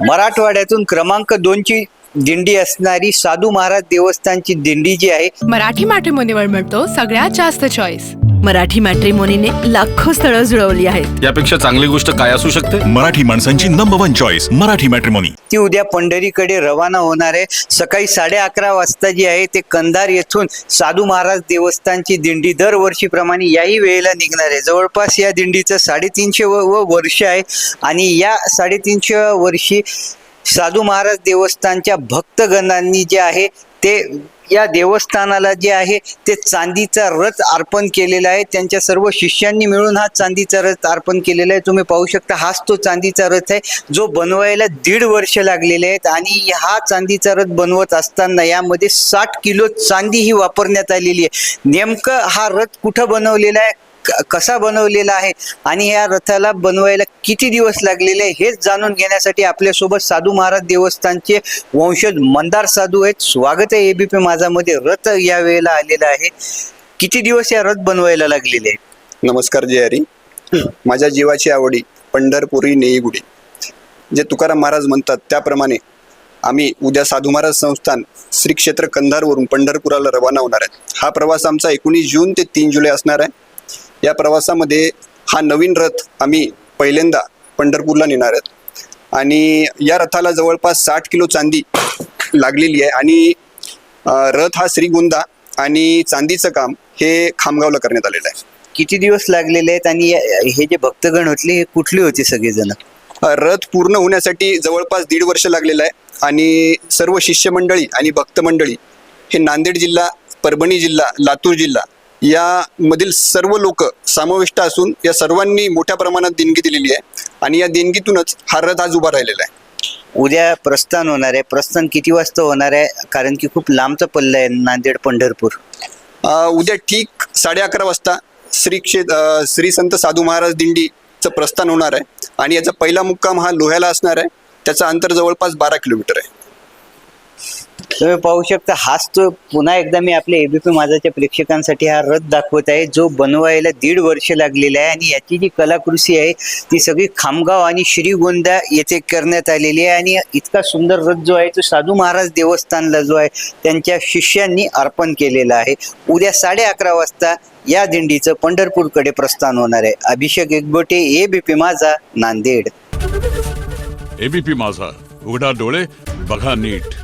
मराठवाड्यातून क्रमांक 2 ची दिंडी असणारी साधू महाराज देवस्थानची दिंडी जी आहे, मराठी मॅट्रिमोनीवर मिळतो सगळ्यात जास्त चॉईस. मराठी मॅट्रिमोनीने लाखो स्थळं जुळवली आहेत. यापेक्षा चांगली गोष्ट काय असू शकते? मराठी माणसांची नंबर 1 चॉईस मराठी मॅट्रिमोनी. ती उद्या पंढरीकडे रवाना होणार आहे. सकाळी 11:30 वाजता जी आहे ते कंधार येथून साधू महाराज देवस्थानची दिंडी दरवर्षीप्रमाणे याही वेळेला निघणार आहे. जवळपास या दिंडीचं 350 वर्ष आहे आणि या 350 वर्षी साधू महाराज देवस्थानच्या भक्तगणांनी जे आहे ते या देवस्थानाला जे आहे ते चांदीचा रथ अर्पण केलेला आहे. त्यांच्या सर्व शिष्यांनी मिळून हा चांदीचा रथ अर्पण केलेला आहे. तुम्ही पाहू शकता, हाच तो चांदीचा रथ आहे जो बनवायला 1.5 वर्ष लागलेले आहेत. आणि हा चांदीचा रथ बनवत असताना यामध्ये 60 किलो चांदी ही वापरण्यात आलेली आहे. नेमकं हा रथ कुठं बनवलेला आहे, कसा बनवलेला आहे आणि या रथाला बनवायला किती दिवस लागलेले आहे हेच जाणून घेण्यासाठी आपल्यासोबत साधू महाराज देवस्थानचे वंशज मंदार साधू आहेत. स्वागत आहे एबीपी माझामध्ये. रथ या वेळेला आलेला आहे. किती दिवस या रथ बनवायला लागलेले आहेत? नमस्कार जय हरी. माझ्या जीवाची आवडी पंढरपुरी नेईगुडी. जे तुकाराम महाराज म्हणतात त्याप्रमाणे आम्ही उद्या साधू महाराज संस्थान श्री क्षेत्र कंधारवरून पंढरपुराला रवाना होणार आहे. हा प्रवास आमचा 19 जून ते 3 जुलै असणार आहे. या प्रवासामध्ये हा नवीन रथ आम्ही पहिल्यांदा पंढरपूरला नेणार आहेत आणि या रथाला जवळपास 60 किलो चांदी लागलेली आहे आणि रथ हा श्रीगोंदा आणि चांदीचं काम हे खामगावला करण्यात आलेलं आहे. किती दिवस लागलेले आहेत आणि हे जे भक्तगण होते हे कुठले होते सगळेजण? रथ पूर्ण होण्यासाठी जवळपास 1.5 वर्ष लागलेलं आहे आणि सर्व शिष्यमंडळी आणि भक्त मंडळी हे नांदेड जिल्हा, परभणी जिल्हा, लातूर जिल्हा यामधील सर्व लोक समाविष्ट असून या सर्वांनी मोठ्या प्रमाणात देणगी दिलेली आहे आणि या देणगीतूनच हा रथ आज उभा राहिलेला आहे. उद्या प्रस्थान होणार आहे. प्रस्थान किती वाजता होणार आहे? कारण की खूप लांबचा पल्ला आहे नांदेड पंढरपूर. उद्या ठीक 11:30 वाजता श्री संत साधू महाराज दिंडीचं प्रस्थान होणार आहे आणि याचा पहिला मुक्काम हा लोह्याला असणार आहे. त्याचं अंतर जवळपास 12 किलोमीटर आहे. तुम्ही पाहू शकता, हाच तो पुन्हा एकदा मी आपल्या एबीपी माझाच्या प्रेक्षकांसाठी हा रथ दाखवत आहे जो बनवायला 1.5 वर्ष लागलेला आहे आणि याची जी कलाकृती आहे ती सगळी खामगाव आणि श्रीगोंदा येथे करण्यात आलेली आहे. आणि इतका सुंदर रथ जो आहे तो साधू महाराज देवस्थानला जो आहे त्यांच्या शिष्यांनी अर्पण केलेला आहे. उद्या 11:30 वाजता या दिंडीचं पंढरपूरकडे प्रस्थान होणार आहे. अभिषेक एकबोटे, एबीपी माझा, नांदेड. एबीपी माझा, उघडा डोळे बघा नीट.